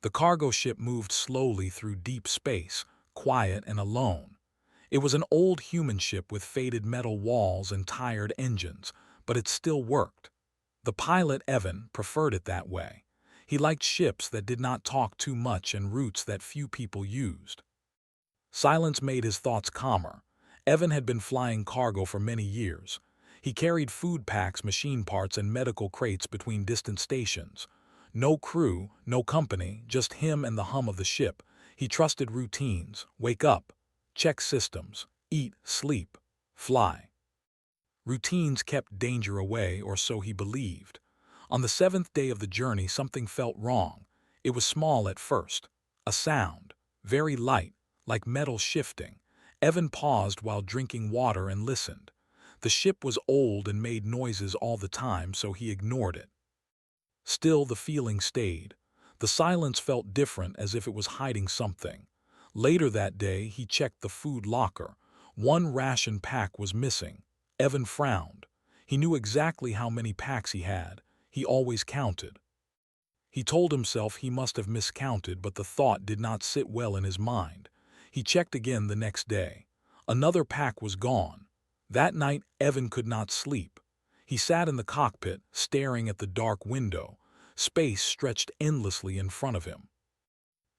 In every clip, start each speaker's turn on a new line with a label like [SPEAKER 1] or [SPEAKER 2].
[SPEAKER 1] The cargo ship moved slowly through deep space, quiet and alone. It was an old human ship with faded metal walls and tired engines, but it still worked. The pilot, Evan, preferred it that way. He liked ships that did not talk too much and routes that few people used. Silence made his thoughts calmer. Evan had been flying cargo for many years. He carried food packs, machine parts, and medical crates between distant stations. No crew, no company, just him and the hum of the ship. He trusted routines: wake up, check systems, eat, sleep, fly. Routines kept danger away, or so he believed. On the seventh day of the journey, something felt wrong. It was small at first. A sound, very light, like metal shifting. Evan paused while drinking water and listened. The ship was old and made noises all the time, so he ignored it. Still, the feeling stayed. The silence felt different, as if it was hiding something. Later that day, he checked the food locker. One ration pack was missing. Evan frowned. He knew exactly how many packs he had. He always counted. He told himself he must have miscounted, but the thought did not sit well in his mind. He checked again the next day. Another pack was gone. That night, Evan could not sleep. He sat in the cockpit, staring at the dark window. Space stretched endlessly in front of him.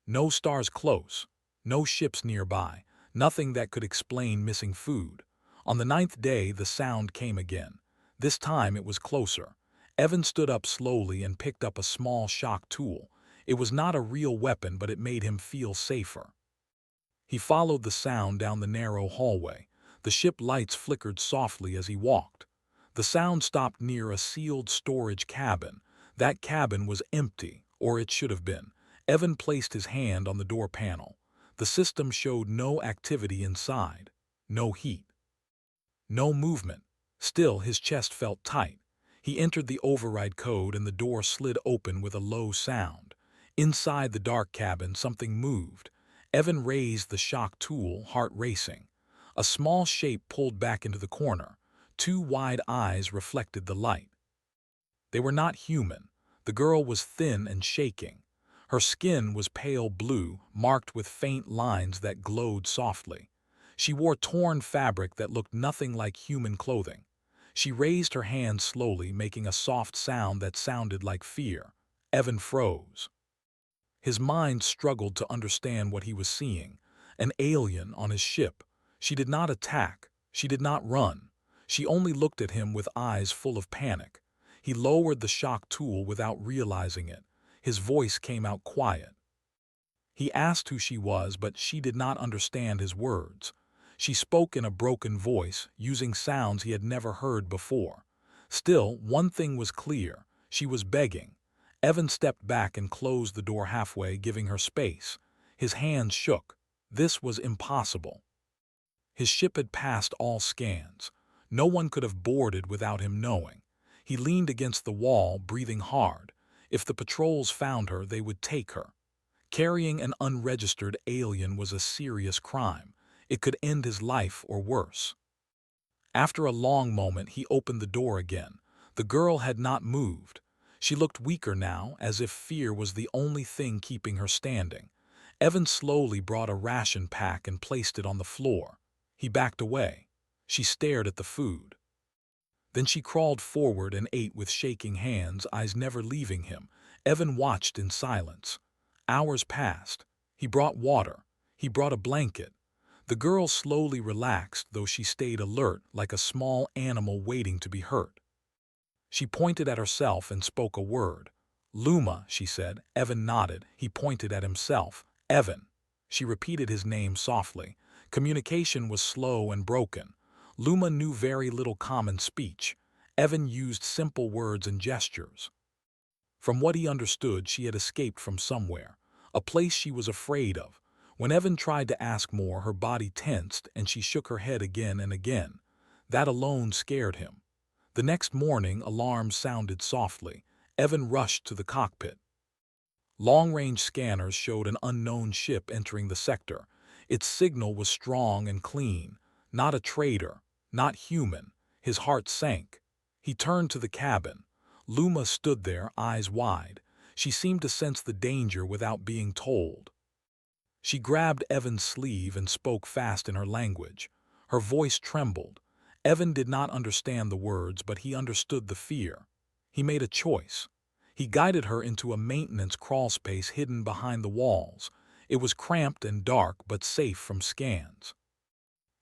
[SPEAKER 1] No stars close, no ships nearby, nothing that could explain missing food. On the ninth day, the sound came again. This time it was closer. Evan stood up slowly and picked up a small shock tool. It was not a real weapon, but it made him feel safer. He followed the sound down the narrow hallway. The ship lights flickered softly as he walked. The sound stopped near a sealed storage cabin. That cabin was empty, or it should have been. Evan placed his hand on the door panel. The system showed no activity inside. No heat. No movement. Still, his chest felt tight. He entered the override code and the door slid open with a low sound. Inside the dark cabin, something moved. Evan raised the shock tool, heart racing. A small shape pulled back into the corner. Two wide eyes reflected the light. They were not human. The girl was thin and shaking. Her skin was pale blue, marked with faint lines that glowed softly. She wore torn fabric that looked nothing like human clothing. She raised her hand slowly, making a soft sound that sounded like fear. Evan froze. His mind struggled to understand what he was seeing. An alien on his ship. She did not attack. She did not run. She only looked at him with eyes full of panic. He lowered the shock tool without realizing it. His voice came out quiet. He asked who she was, but she did not understand his words. She spoke in a broken voice, using sounds he had never heard before. Still, one thing was clear. She was begging. Evan stepped back and closed the door halfway, giving her space. His hands shook. This was impossible. His ship had passed all scans. No one could have boarded without him knowing. He leaned against the wall, breathing hard. If the patrols found her, they would take her. Carrying an unregistered alien was a serious crime. It could end his life or worse. After a long moment, he opened the door again. The girl had not moved. She looked weaker now, as if fear was the only thing keeping her standing. Evan slowly brought a ration pack and placed it on the floor. He backed away. She stared at the food. Then she crawled forward and ate with shaking hands, eyes never leaving him. Evan watched in silence. Hours passed. He brought water. He brought a blanket. The girl slowly relaxed, though she stayed alert, like a small animal waiting to be hurt. She pointed at herself and spoke a word. "Luma," she said. Evan nodded. He pointed at himself. "Evan." She repeated his name softly. Communication was slow and broken. Luma knew very little common speech. Evan used simple words and gestures. From what he understood, she had escaped from somewhere, a place she was afraid of. When Evan tried to ask more, her body tensed and she shook her head again and again. That alone scared him. The next morning, alarms sounded softly. Evan rushed to the cockpit. Long-range scanners showed an unknown ship entering the sector. Its signal was strong and clean. Not a trader, not human. His heart sank. He turned to the cabin. Luma stood there, eyes wide. She seemed to sense the danger without being told. She grabbed Evan's sleeve and spoke fast in her language. Her voice trembled. Evan did not understand the words, but he understood the fear. He made a choice. He guided her into a maintenance crawlspace hidden behind the walls. It was cramped and dark, but safe from scans.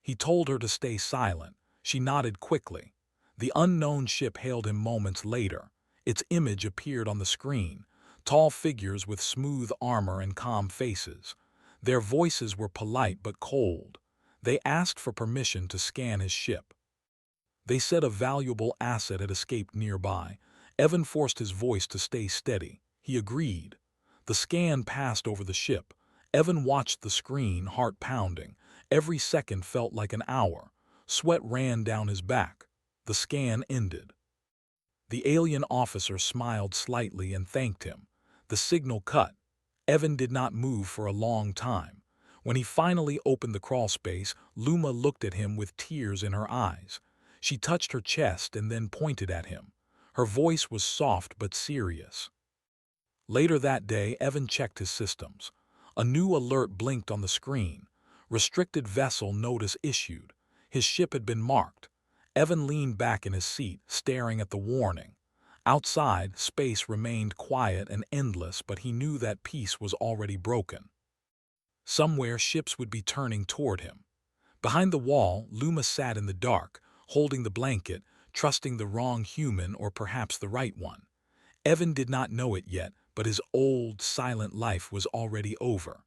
[SPEAKER 1] He told her to stay silent. She nodded quickly. The unknown ship hailed him moments later. Its image appeared on the screen. Tall figures with smooth armor and calm faces. Their voices were polite but cold. They asked for permission to scan his ship. They said a valuable asset had escaped nearby. Evan forced his voice to stay steady. He agreed. The scan passed over the ship. Evan watched the screen, heart pounding. Every second felt like an hour. Sweat ran down his back. The scan ended. The alien officer smiled slightly and thanked him. The signal cut. Evan did not move for a long time. When he finally opened the crawlspace, Luma looked at him with tears in her eyes. She touched her chest and then pointed at him. Her voice was soft but serious. Later that day, Evan checked his systems. A new alert blinked on the screen. Restricted vessel notice issued. His ship had been marked. Evan leaned back in his seat, staring at the warning. Outside, space remained quiet and endless, but he knew that peace was already broken. Somewhere, ships would be turning toward him. Behind the wall, Luma sat in the dark, holding the blanket, trusting the wrong human or perhaps the right one. Evan did not know it yet, but his old, silent life was already over.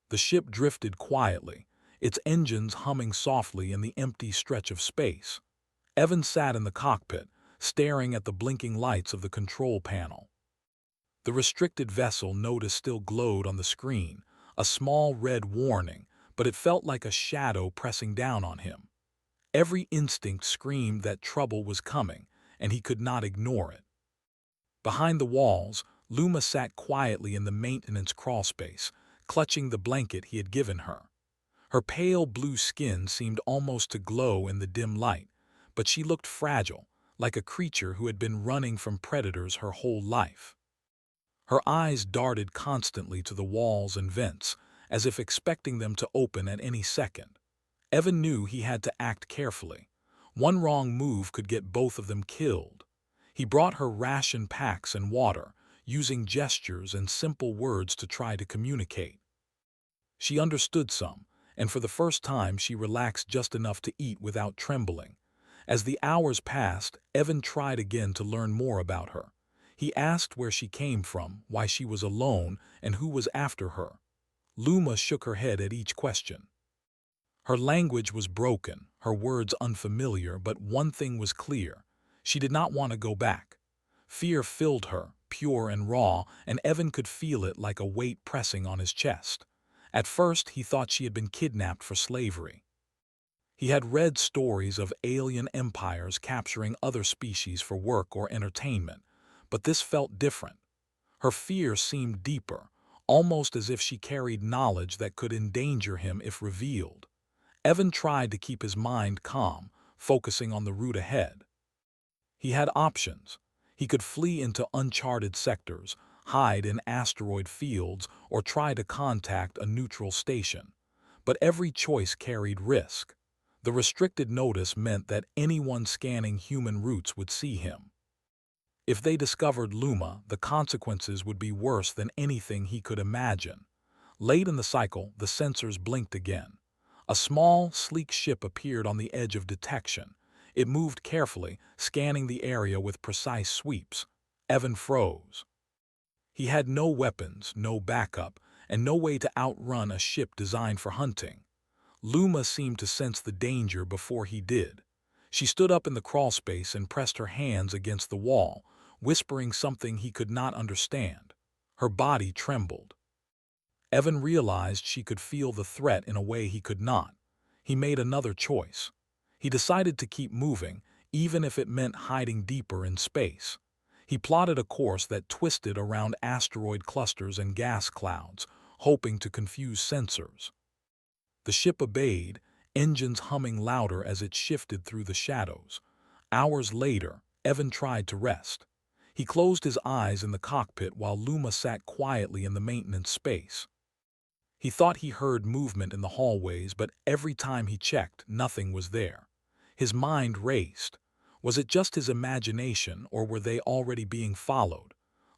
[SPEAKER 1] The ship drifted quietly, its engines humming softly in the empty stretch of space. Evan sat in the cockpit, staring at the blinking lights of the control panel. The restricted vessel notice still glowed on the screen, a small red warning, but it felt like a shadow pressing down on him. Every instinct screamed that trouble was coming, and he could not ignore it. Behind the walls, Luma sat quietly in the maintenance crawlspace, clutching the blanket he had given her. Her pale blue skin seemed almost to glow in the dim light, but she looked fragile, like a creature who had been running from predators her whole life. Her eyes darted constantly to the walls and vents, as if expecting them to open at any second. Evan knew he had to act carefully. One wrong move could get both of them killed. He brought her ration packs and water, using gestures and simple words to try to communicate. She understood some, and for the first time she relaxed just enough to eat without trembling. As the hours passed, Evan tried again to learn more about her. He asked where she came from, why she was alone, and who was after her. Luma shook her head at each question. Her language was broken, her words unfamiliar, but one thing was clear. She did not want to go back. Fear filled her, pure and raw, and Evan could feel it like a weight pressing on his chest. At first, he thought she had been kidnapped for slavery. He had read stories of alien empires capturing other species for work or entertainment, but this felt different. Her fear seemed deeper, almost as if she carried knowledge that could endanger him if revealed. Evan tried to keep his mind calm, focusing on the route ahead. He had options. He could flee into uncharted sectors, hide in asteroid fields, or try to contact a neutral station. But every choice carried risk. The restricted notice meant that anyone scanning human routes would see him. If they discovered Luma, the consequences would be worse than anything he could imagine. Late in the cycle, the sensors blinked again. A small, sleek ship appeared on the edge of detection. It moved carefully, scanning the area with precise sweeps. Evan froze. He had no weapons, no backup, and no way to outrun a ship designed for hunting. Luma seemed to sense the danger before he did. She stood up in the crawlspace and pressed her hands against the wall, whispering something he could not understand. Her body trembled. Evan realized she could feel the threat in a way he could not. He made another choice. He decided to keep moving, even if it meant hiding deeper in space. He plotted a course that twisted around asteroid clusters and gas clouds, hoping to confuse sensors. The ship obeyed, engines humming louder as it shifted through the shadows. Hours later, Evan tried to rest. He closed his eyes in the cockpit while Luma sat quietly in the maintenance space. He thought he heard movement in the hallways, but every time he checked, nothing was there. His mind raced. Was it just his imagination, or were they already being followed?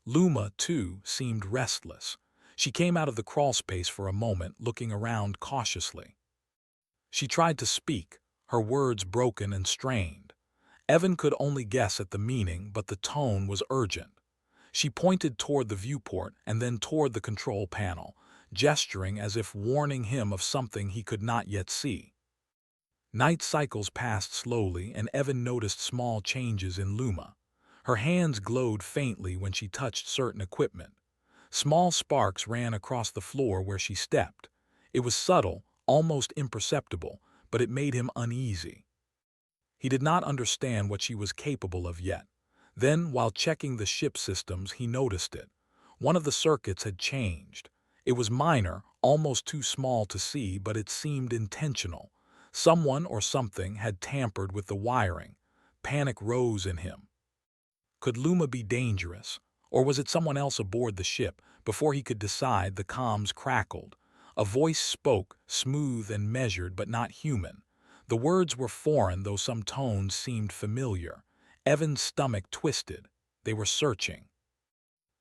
[SPEAKER 1] Luma, too, seemed restless. She came out of the crawlspace for a moment, looking around cautiously. She tried to speak, her words broken and strained. Evan could only guess at the meaning, but the tone was urgent. She pointed toward the viewport and then toward the control panel, gesturing as if warning him of something he could not yet see. Night cycles passed slowly, and Evan noticed small changes in Luma. Her hands glowed faintly when she touched certain equipment. Small sparks ran across the floor where she stepped. It was subtle, almost imperceptible, but it made him uneasy. He did not understand what she was capable of yet. Then, while checking the ship systems, he noticed it. One of the circuits had changed. It was minor, almost too small to see, but it seemed intentional. Someone or something had tampered with the wiring. Panic rose in him. Could Luma be dangerous? Or was it someone else aboard the ship? Before he could decide, the comms crackled. A voice spoke, smooth and measured but not human. The words were foreign, though some tones seemed familiar. Evan's stomach twisted. They were searching.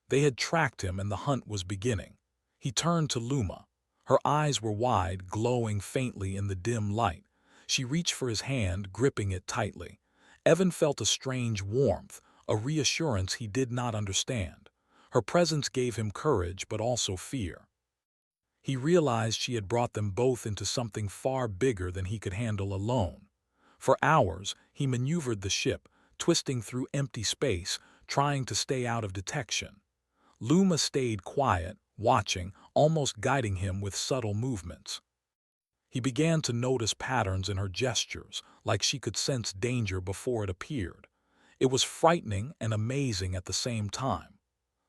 [SPEAKER 1] They had tracked him, and the hunt was beginning. He turned to Luma. Her eyes were wide, glowing faintly in the dim light. She reached for his hand, gripping it tightly. Evan felt a strange warmth, a reassurance he did not understand. Her presence gave him courage, but also fear. He realized she had brought them both into something far bigger than he could handle alone. For hours, he maneuvered the ship, twisting through empty space, trying to stay out of detection. Luma stayed quiet, watching, almost guiding him with subtle movements. He began to notice patterns in her gestures, like she could sense danger before it appeared. It was frightening and amazing at the same time.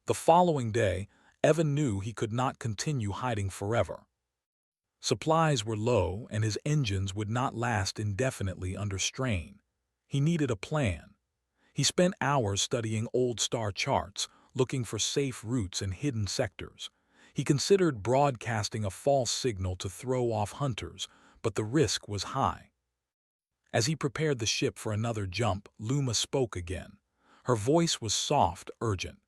[SPEAKER 1] The following day, Evan knew he could not continue hiding forever. Supplies were low, and his engines would not last indefinitely under strain. He needed a plan. He spent hours studying old star charts, looking for safe routes and hidden sectors. He considered broadcasting a false signal to throw off hunters, but the risk was high. As he prepared the ship for another jump, Luma spoke again. Her voice was soft, urgent.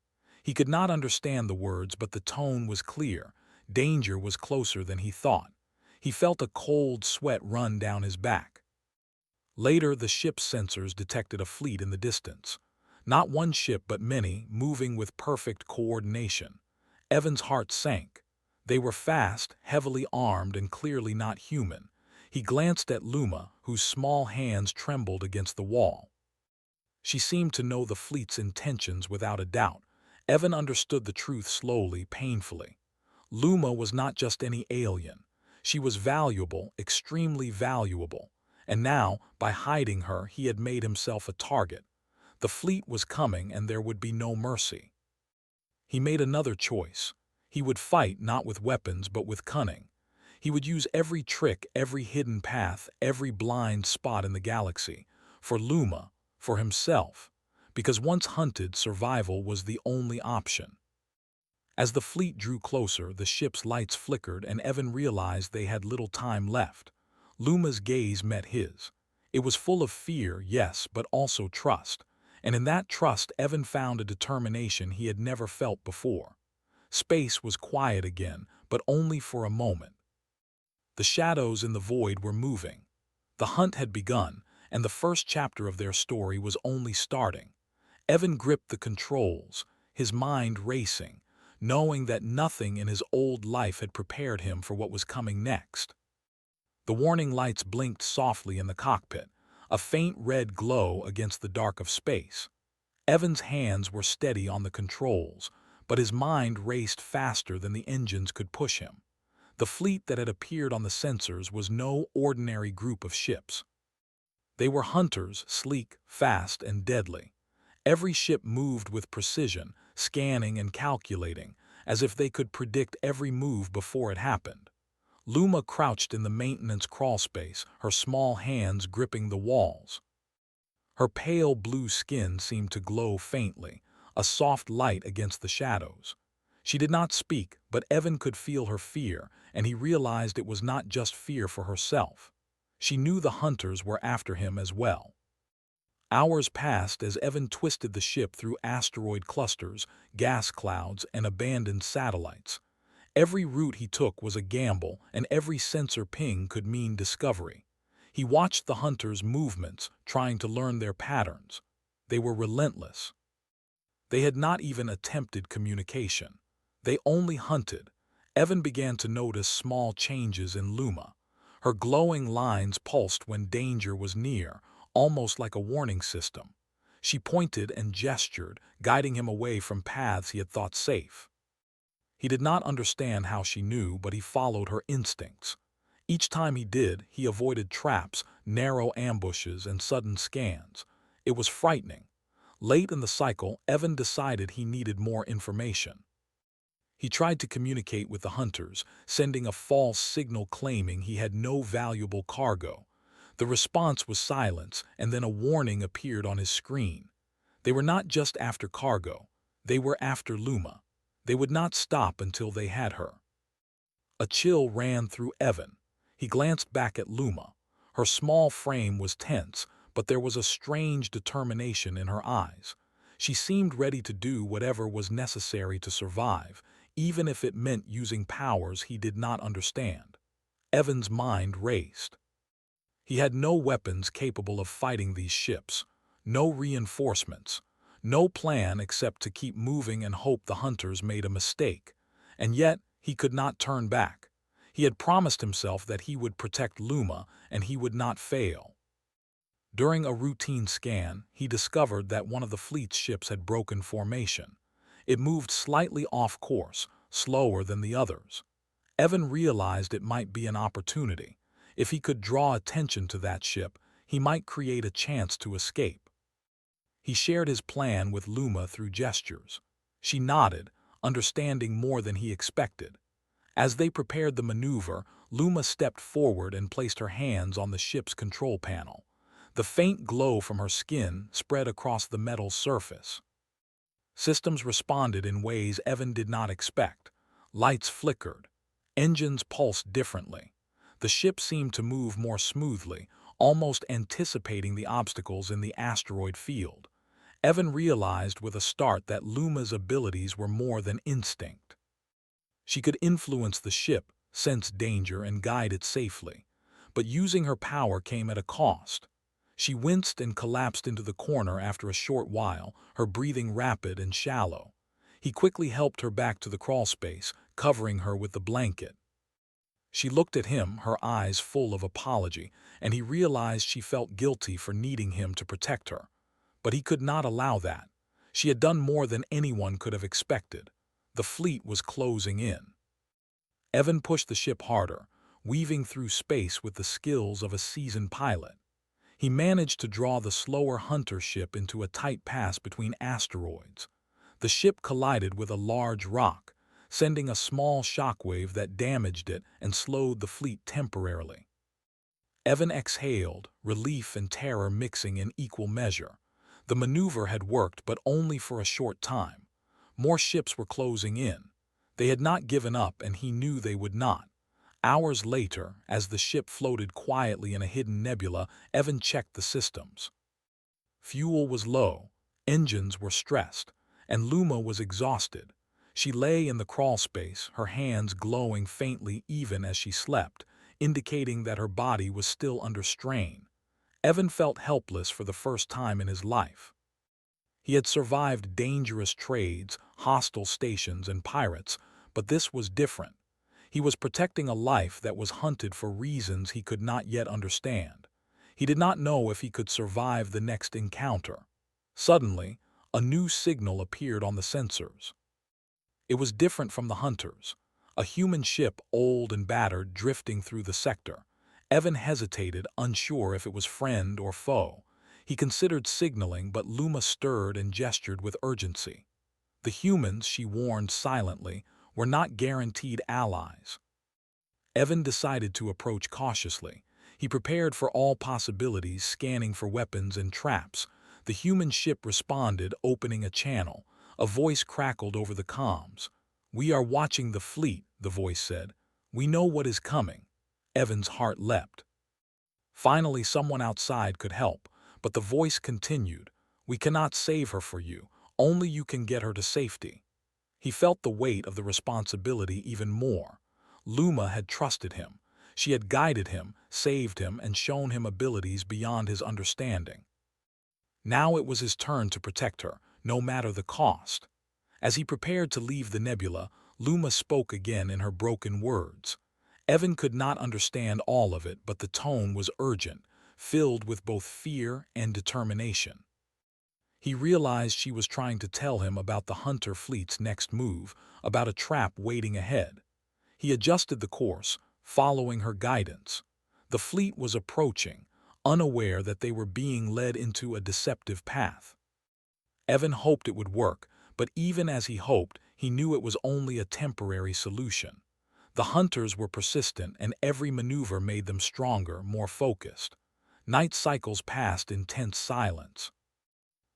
[SPEAKER 1] He could not understand the words, but the tone was clear. Danger was closer than he thought. He felt a cold sweat run down his back. Later, the ship's sensors detected a fleet in the distance. Not one ship, but many, moving with perfect coordination. Evan's heart sank. They were fast, heavily armed, and clearly not human. He glanced at Luma, whose small hands trembled against the wall. She seemed to know the fleet's intentions without a doubt. Evan understood the truth slowly, painfully. Luma was not just any alien. She was valuable, extremely valuable. And now, by hiding her, he had made himself a target. The fleet was coming, and there would be no mercy. He made another choice. He would fight not with weapons, but with cunning. He would use every trick, every hidden path, every blind spot in the galaxy. For Luma, for himself. Because once hunted, survival was the only option. As the fleet drew closer, the ship's lights flickered, and Evan realized they had little time left. Luma's gaze met his. It was full of fear, yes, but also trust. And in that trust, Evan found a determination he had never felt before. Space was quiet again, but only for a moment. The shadows in the void were moving. The hunt had begun, and the first chapter of their story was only starting. Evan gripped the controls, his mind racing, knowing that nothing in his old life had prepared him for what was coming next. The warning lights blinked softly in the cockpit, a faint red glow against the dark of space. Evan's hands were steady on the controls, but his mind raced faster than the engines could push him. The fleet that had appeared on the sensors was no ordinary group of ships. They were hunters, sleek, fast, and deadly. Every ship moved with precision, scanning and calculating, as if they could predict every move before it happened. Luma crouched in the maintenance crawlspace, her small hands gripping the walls. Her pale blue skin seemed to glow faintly, a soft light against the shadows. She did not speak, but Evan could feel her fear, and he realized it was not just fear for herself. She knew the hunters were after him as well. Hours passed as Evan twisted the ship through asteroid clusters, gas clouds, and abandoned satellites. Every route he took was a gamble, and every sensor ping could mean discovery. He watched the hunters' movements, trying to learn their patterns. They were relentless. They had not even attempted communication. They only hunted. Evan began to notice small changes in Luma. Her glowing lines pulsed when danger was near, almost like a warning system. She pointed and gestured, guiding him away from paths he had thought safe. He did not understand how she knew, but he followed her instincts. Each time he did, he avoided traps, narrow ambushes, and sudden scans. It was frightening. Late in the cycle, Evan decided he needed more information. He tried to communicate with the hunters, sending a false signal claiming he had no valuable cargo. The response was silence, and then a warning appeared on his screen. They were not just after cargo. They were after Luma. They would not stop until they had her. A chill ran through Evan. He glanced back at Luma. Her small frame was tense, but there was a strange determination in her eyes. She seemed ready to do whatever was necessary to survive, even if it meant using powers he did not understand. Evan's mind raced. He had no weapons capable of fighting these ships, no reinforcements, no plan except to keep moving and hope the hunters made a mistake. And yet, he could not turn back. He had promised himself that he would protect Luma, and he would not fail. During a routine scan, he discovered that one of the fleet's ships had broken formation. It moved slightly off course, slower than the others. Evan realized it might be an opportunity. If he could draw attention to that ship, he might create a chance to escape. He shared his plan with Luma through gestures. She nodded, understanding more than he expected. As they prepared the maneuver, Luma stepped forward and placed her hands on the ship's control panel. The faint glow from her skin spread across the metal surface. Systems responded in ways Evan did not expect. Lights flickered. Engines pulsed differently. The ship seemed to move more smoothly, almost anticipating the obstacles in the asteroid field. Evan realized with a start that Luma's abilities were more than instinct. She could influence the ship, sense danger, and guide it safely. But using her power came at a cost. She winced and collapsed into the corner after a short while, her breathing rapid and shallow. He quickly helped her back to the crawlspace, covering her with the blanket. She looked at him, her eyes full of apology, and he realized she felt guilty for needing him to protect her. But he could not allow that. She had done more than anyone could have expected. The fleet was closing in. Evan pushed the ship harder, weaving through space with the skills of a seasoned pilot. He managed to draw the slower hunter ship into a tight pass between asteroids. The ship collided with a large rock, sending a small shockwave that damaged it and slowed the fleet temporarily. Evan exhaled, relief and terror mixing in equal measure. The maneuver had worked, but only for a short time. More ships were closing in. They had not given up, and he knew they would not. Hours later, as the ship floated quietly in a hidden nebula, Evan checked the systems. Fuel was low, engines were stressed, and Luma was exhausted. She lay in the crawlspace, her hands glowing faintly even as she slept, indicating that her body was still under strain. Evan felt helpless for the first time in his life. He had survived dangerous trades, hostile stations, and pirates, but this was different. He was protecting a life that was hunted for reasons he could not yet understand. He did not know if he could survive the next encounter. Suddenly, a new signal appeared on the sensors. It was different from the hunters. A human ship, old and battered, drifting through the sector. Evan hesitated, unsure if it was friend or foe. He considered signaling, but Luma stirred and gestured with urgency. The humans, she warned silently, were not guaranteed allies. Evan decided to approach cautiously. He prepared for all possibilities, scanning for weapons and traps. The human ship responded, opening a channel. A voice crackled over the comms. "We are watching the fleet," the voice said. "We know what is coming." Evan's heart leapt. Finally, someone outside could help, but the voice continued. "We cannot save her for you. Only you can get her to safety." He felt the weight of the responsibility even more. Luma had trusted him. She had guided him, saved him, and shown him abilities beyond his understanding. Now it was his turn to protect her, no matter the cost. As he prepared to leave the nebula, Luma spoke again in her broken words. Evan could not understand all of it, but the tone was urgent, filled with both fear and determination. He realized she was trying to tell him about the Hunter fleet's next move, about a trap waiting ahead. He adjusted the course, following her guidance. The fleet was approaching, unaware that they were being led into a deceptive path. Evan hoped it would work, but even as he hoped, he knew it was only a temporary solution. The Hunters were persistent, and every maneuver made them stronger, more focused. Night cycles passed in tense silence.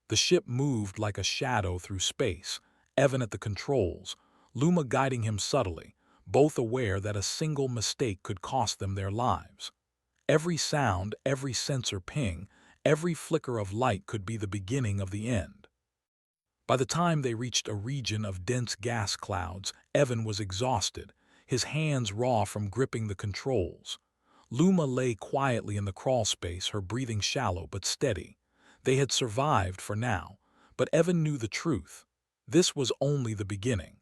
[SPEAKER 1] The ship moved like a shadow through space, Evan at the controls, Luma guiding him subtly, both aware that a single mistake could cost them their lives. Every sound, every sensor ping, every flicker of light could be the beginning of the end. By the time they reached a region of dense gas clouds, Evan was exhausted, his hands raw from gripping the controls. Luma lay quietly in the crawlspace, her breathing shallow but steady. They had survived for now, but Evan knew the truth. This was only the beginning.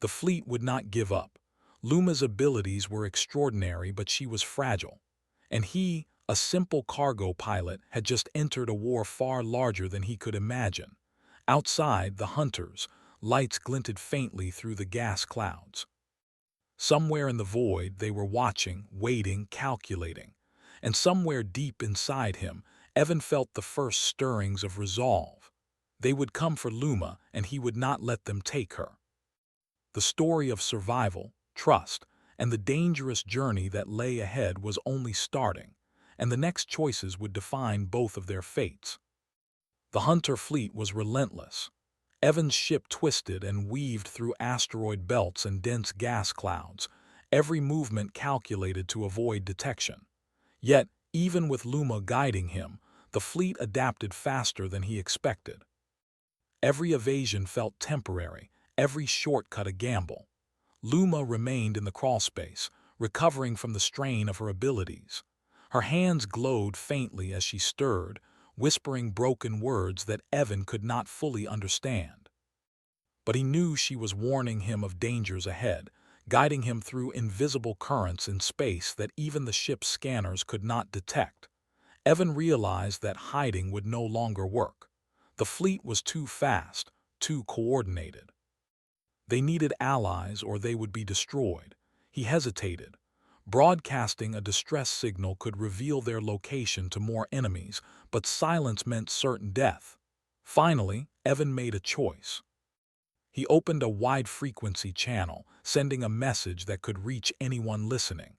[SPEAKER 1] The fleet would not give up. Luma's abilities were extraordinary, but she was fragile. And he, a simple cargo pilot, had just entered a war far larger than he could imagine. Outside, the Hunters, lights glinted faintly through the gas clouds. Somewhere in the void, they were watching, waiting, calculating. And somewhere deep inside him, Evan felt the first stirrings of resolve. They would come for Luma, and he would not let them take her. The story of survival, trust, and the dangerous journey that lay ahead was only starting, and the next choices would define both of their fates. The Hunter fleet was relentless. Evan's ship twisted and weaved through asteroid belts and dense gas clouds, every movement calculated to avoid detection. Yet, even with Luma guiding him, the fleet adapted faster than he expected. Every evasion felt temporary, every shortcut a gamble. Luma remained in the crawlspace, recovering from the strain of her abilities. Her hands glowed faintly as she stirred, whispering broken words that Evan could not fully understand. But he knew she was warning him of dangers ahead, guiding him through invisible currents in space that even the ship's scanners could not detect. Evan realized that hiding would no longer work. The fleet was too fast, too coordinated. They needed allies or they would be destroyed. He hesitated. Broadcasting a distress signal could reveal their location to more enemies, but silence meant certain death. Finally, Evan made a choice. He opened a wide-frequency channel, sending a message that could reach anyone listening.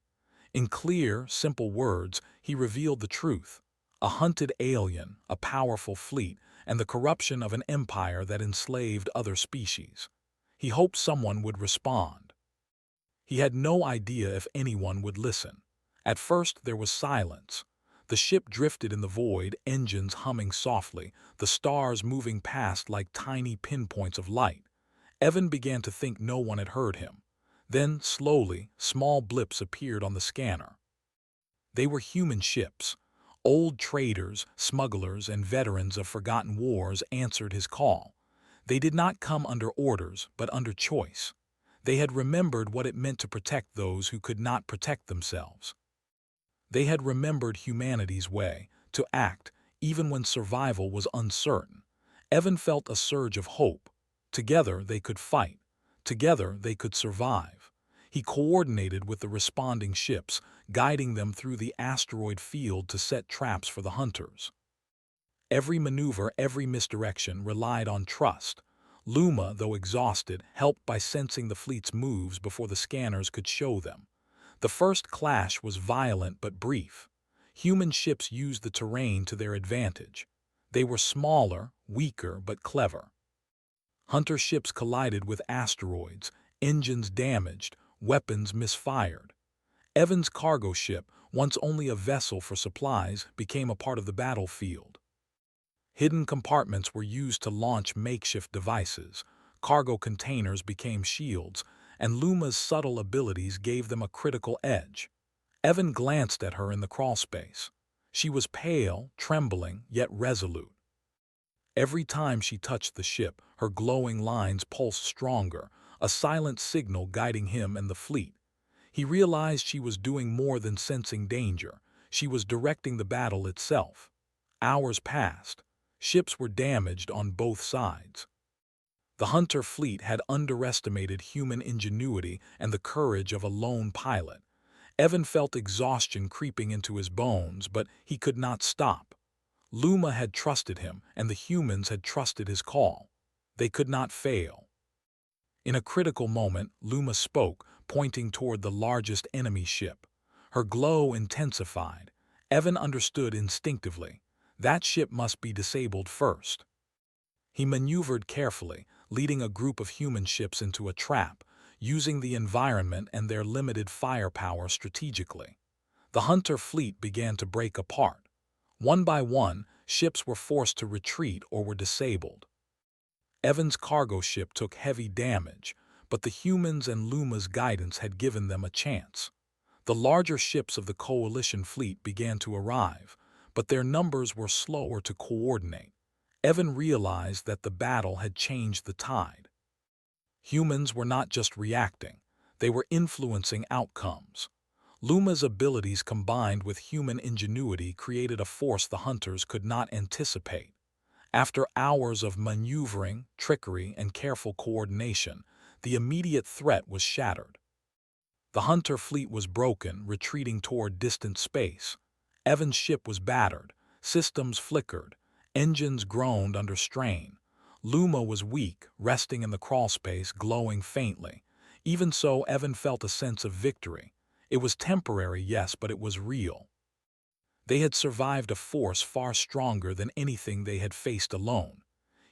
[SPEAKER 1] In clear, simple words, he revealed the truth. A hunted alien, a powerful fleet, and the corruption of an empire that enslaved other species. He hoped someone would respond. He had no idea if anyone would listen. At first there was silence. The ship drifted in the void, engines humming softly, the stars moving past like tiny pinpoints of light. Evan began to think no one had heard him. Then, slowly, small blips appeared on the scanner. They were human ships. Old traders, smugglers, and veterans of forgotten wars answered his call. They did not come under orders, but under choice. They had remembered what it meant to protect those who could not protect themselves. They had remembered humanity's way, to act, even when survival was uncertain. Evan felt a surge of hope. Together they could fight. Together they could survive. He coordinated with the responding ships, guiding them through the asteroid field to set traps for the Hunters. Every maneuver, every misdirection relied on trust. Luma, though exhausted, helped by sensing the fleet's moves before the scanners could show them. The first clash was violent but brief. Human ships used the terrain to their advantage. They were smaller, weaker, but clever. Hunter ships collided with asteroids, engines damaged, weapons misfired. Evan's cargo ship, once only a vessel for supplies, became a part of the battlefield. Hidden compartments were used to launch makeshift devices, cargo containers became shields, and Luma's subtle abilities gave them a critical edge. Evan glanced at her in the crawlspace. She was pale, trembling, yet resolute. Every time she touched the ship, her glowing lines pulsed stronger, a silent signal guiding him and the fleet. He realized she was doing more than sensing danger. She was directing the battle itself. Hours passed. Ships were damaged on both sides. The Hunter fleet had underestimated human ingenuity and the courage of a lone pilot. Evan felt exhaustion creeping into his bones, but he could not stop. Luma had trusted him, and the humans had trusted his call. They could not fail. In a critical moment, Luma spoke, pointing toward the largest enemy ship. Her glow intensified. Evan understood instinctively. That ship must be disabled first. He maneuvered carefully, leading a group of human ships into a trap, using the environment and their limited firepower strategically. The Hunter fleet began to break apart. One by one, ships were forced to retreat or were disabled. Evan's cargo ship took heavy damage, but the humans and Luma's guidance had given them a chance. The larger ships of the coalition fleet began to arrive, but their numbers were slower to coordinate. Evan realized that the battle had changed the tide. Humans were not just reacting, they were influencing outcomes. Luma's abilities combined with human ingenuity created a force the hunters could not anticipate. After hours of maneuvering, trickery, and careful coordination, the immediate threat was shattered. The Hunter fleet was broken, retreating toward distant space. Evan's ship was battered, systems flickered, engines groaned under strain. Luma was weak, resting in the crawlspace, glowing faintly. Even so, Evan felt a sense of victory. It was temporary, yes, but it was real. They had survived a force far stronger than anything they had faced alone.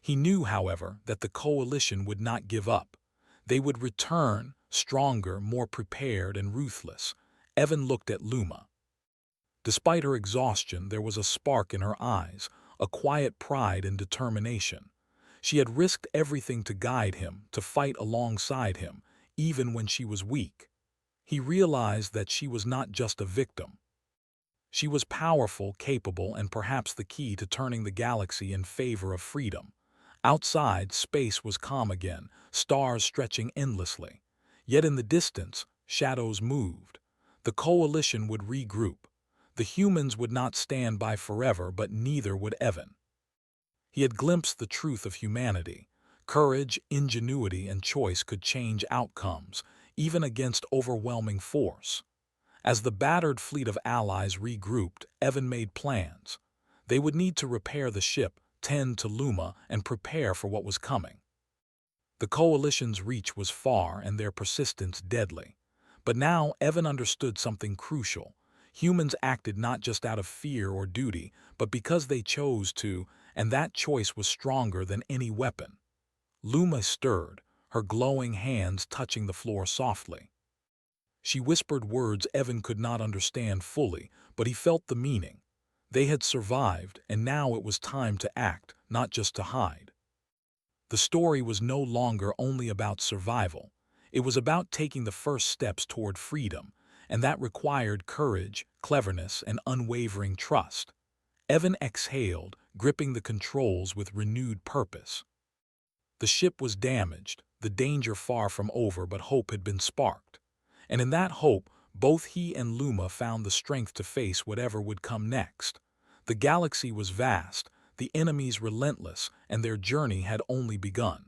[SPEAKER 1] He knew, however, that the coalition would not give up. They would return, stronger, more prepared, and ruthless. Evan looked at Luma. Despite her exhaustion, there was a spark in her eyes, a quiet pride and determination. She had risked everything to guide him, to fight alongside him, even when she was weak. He realized that she was not just a victim. She was powerful, capable, and perhaps the key to turning the galaxy in favor of freedom. Outside, space was calm again, stars stretching endlessly. Yet in the distance, shadows moved. The coalition would regroup. The humans would not stand by forever, but neither would Evan. He had glimpsed the truth of humanity. Courage, ingenuity, and choice could change outcomes, even against overwhelming force. As the battered fleet of allies regrouped, Evan made plans. They would need to repair the ship, tend to Luma, and prepare for what was coming. The coalition's reach was far and their persistence deadly. But now Evan understood something crucial. Humans acted not just out of fear or duty, but because they chose to, and that choice was stronger than any weapon. Luma stirred, her glowing hands touching the floor softly. She whispered words Evan could not understand fully, but he felt the meaning. They had survived, and now it was time to act, not just to hide. The story was no longer only about survival. It was about taking the first steps toward freedom, and that required courage, cleverness, and unwavering trust. Evan exhaled, gripping the controls with renewed purpose. The ship was damaged, the danger far from over, but hope had been sparked. And in that hope, both he and Luma found the strength to face whatever would come next. The galaxy was vast, the enemies relentless, and their journey had only begun.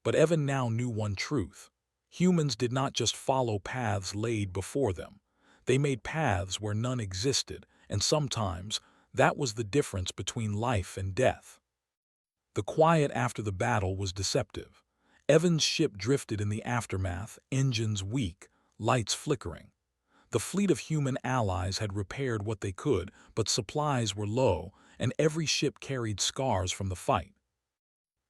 [SPEAKER 1] But Evan now knew one truth. Humans did not just follow paths laid before them. They made paths where none existed, and sometimes that was the difference between life and death. The quiet after the battle was deceptive. Evan's ship drifted in the aftermath, engines weak, lights flickering. The fleet of human allies had repaired what they could, but supplies were low, and every ship carried scars from the fight.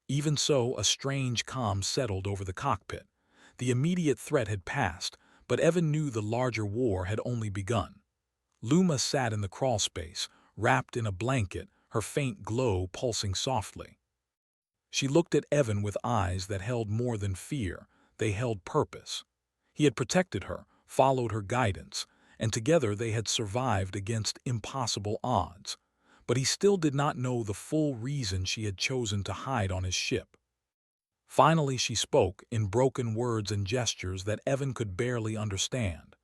[SPEAKER 1] Even so, a strange calm settled over the cockpit. The immediate threat had passed, but Evan knew the larger war had only begun. Luma sat in the crawlspace, wrapped in a blanket, her faint glow pulsing softly. She looked at Evan with eyes that held more than fear, they held purpose. He had protected her, followed her guidance, and together they had survived against impossible odds. But he still did not know the full reason she had chosen to hide on his ship. Finally she spoke, in broken words and gestures that Evan could barely understand.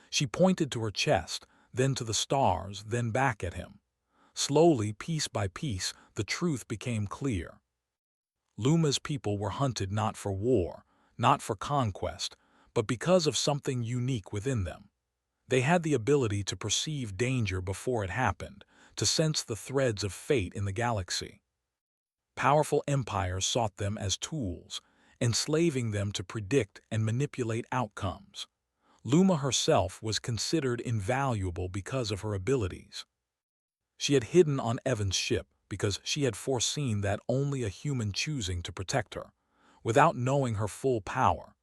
[SPEAKER 1] She pointed to her chest, then to the stars, then back at him. Slowly, piece by piece, the truth became clear. Luma's people were hunted not for war, not for conquest, but because of something unique within them. They had the ability to perceive danger before it happened, to sense the threads of fate in the galaxy. Powerful empires sought them as tools, enslaving them to predict and manipulate outcomes. Luma herself was considered invaluable because of her abilities. She had hidden on Evan's ship because she had foreseen that only a human choosing to protect her, without knowing her full power,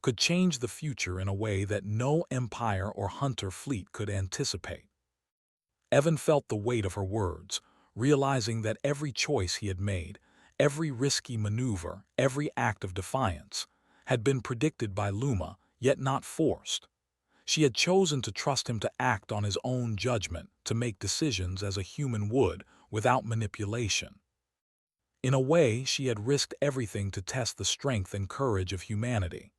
[SPEAKER 1] could change the future in a way that no empire or hunter fleet could anticipate. Evan felt the weight of her words, realizing that every choice he had made, every risky maneuver, every act of defiance, had been predicted by Luma, yet not forced. She had chosen to trust him to act on his own judgment, to make decisions as a human would, without manipulation. In a way, she had risked everything to test the strength and courage of humanity.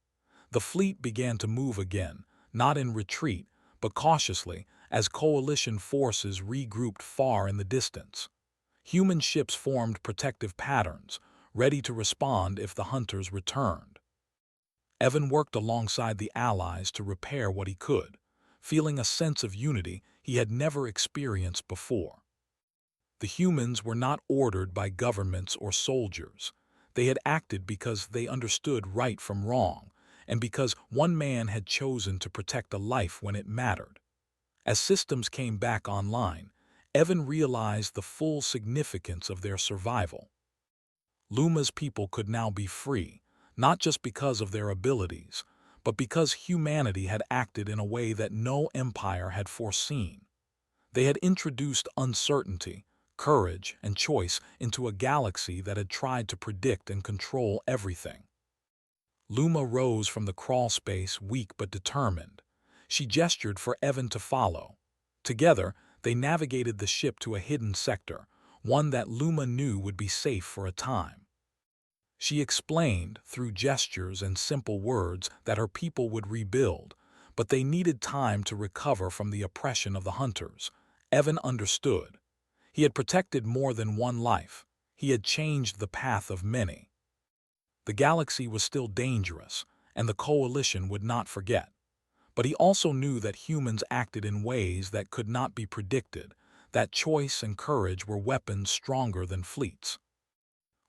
[SPEAKER 1] The fleet began to move again, not in retreat, but cautiously, as coalition forces regrouped far in the distance. Human ships formed protective patterns, ready to respond if the hunters returned. Evan worked alongside the Allies to repair what he could, feeling a sense of unity he had never experienced before. The humans were not ordered by governments or soldiers. They had acted because they understood right from wrong, and because one man had chosen to protect a life when it mattered. As systems came back online, Evan realized the full significance of their survival. Luma's people could now be free, not just because of their abilities, but because humanity had acted in a way that no empire had foreseen. They had introduced uncertainty, courage, and choice into a galaxy that had tried to predict and control everything. Luma rose from the crawlspace, weak but determined. She gestured for Evan to follow. Together, they navigated the ship to a hidden sector, one that Luma knew would be safe for a time. She explained, through gestures and simple words, that her people would rebuild, but they needed time to recover from the oppression of the hunters. Evan understood. He had protected more than one life. He had changed the path of many. The galaxy was still dangerous, and the coalition would not forget. But he also knew that humans acted in ways that could not be predicted, that choice and courage were weapons stronger than fleets.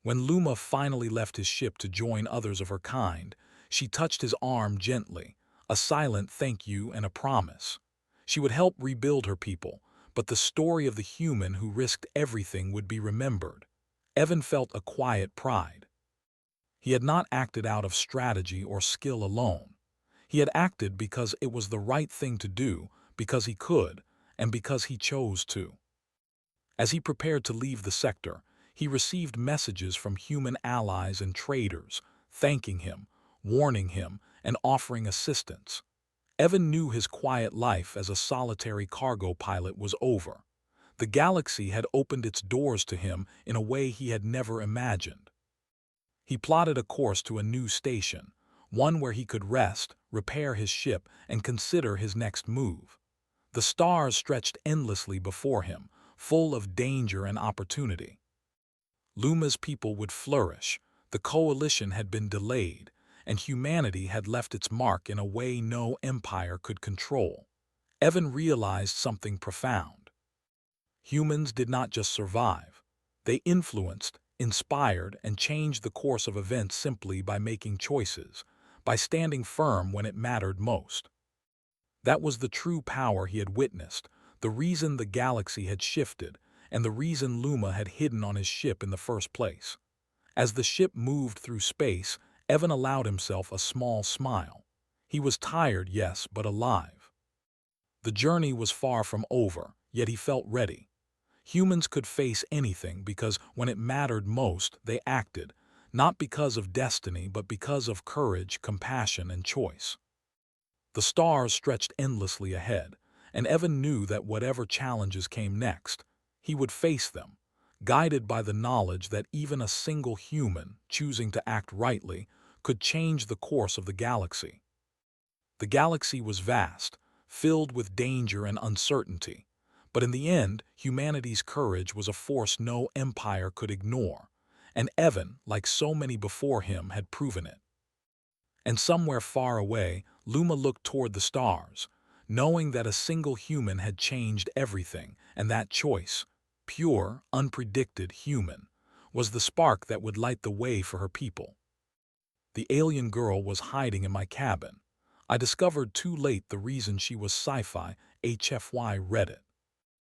[SPEAKER 1] When Luma finally left his ship to join others of her kind, she touched his arm gently, a silent thank you and a promise. She would help rebuild her people, but the story of the human who risked everything would be remembered. Evan felt a quiet pride. He had not acted out of strategy or skill alone. He had acted because it was the right thing to do, because he could, and because he chose to. As he prepared to leave the sector, he received messages from human allies and traders, thanking him, warning him, and offering assistance. Evan knew his quiet life as a solitary cargo pilot was over. The galaxy had opened its doors to him in a way he had never imagined. He plotted a course to a new station, one where he could rest, repair his ship, and consider his next move. The stars stretched endlessly before him, full of danger and opportunity. Luma's people would flourish, the coalition had been delayed, and humanity had left its mark in a way no empire could control. Evan realized something profound. Humans did not just survive. They influenced, inspired, and changed the course of events simply by making choices, by standing firm when it mattered most. That was the true power he had witnessed, the reason the galaxy had shifted, and the reason Luma had hidden on his ship in the first place. As the ship moved through space, Evan allowed himself a small smile. He was tired, yes, but alive. The journey was far from over, yet he felt ready. Humans could face anything because when it mattered most, they acted, not because of destiny, but because of courage, compassion, and choice. The stars stretched endlessly ahead, and Evan knew that whatever challenges came next, he would face them, guided by the knowledge that even a single human, choosing to act rightly, could change the course of the galaxy. The galaxy was vast, filled with danger and uncertainty, but in the end, humanity's courage was a force no empire could ignore, and Evan, like so many before him, had proven it. And somewhere far away, Luma looked toward the stars, knowing that a single human had changed everything, and that choice, pure, unpredicted, human, was the spark that would light the way for her people. The alien girl was hiding in my cabin. I discovered too late the reason she was Sci-Fi, HFY Reddit.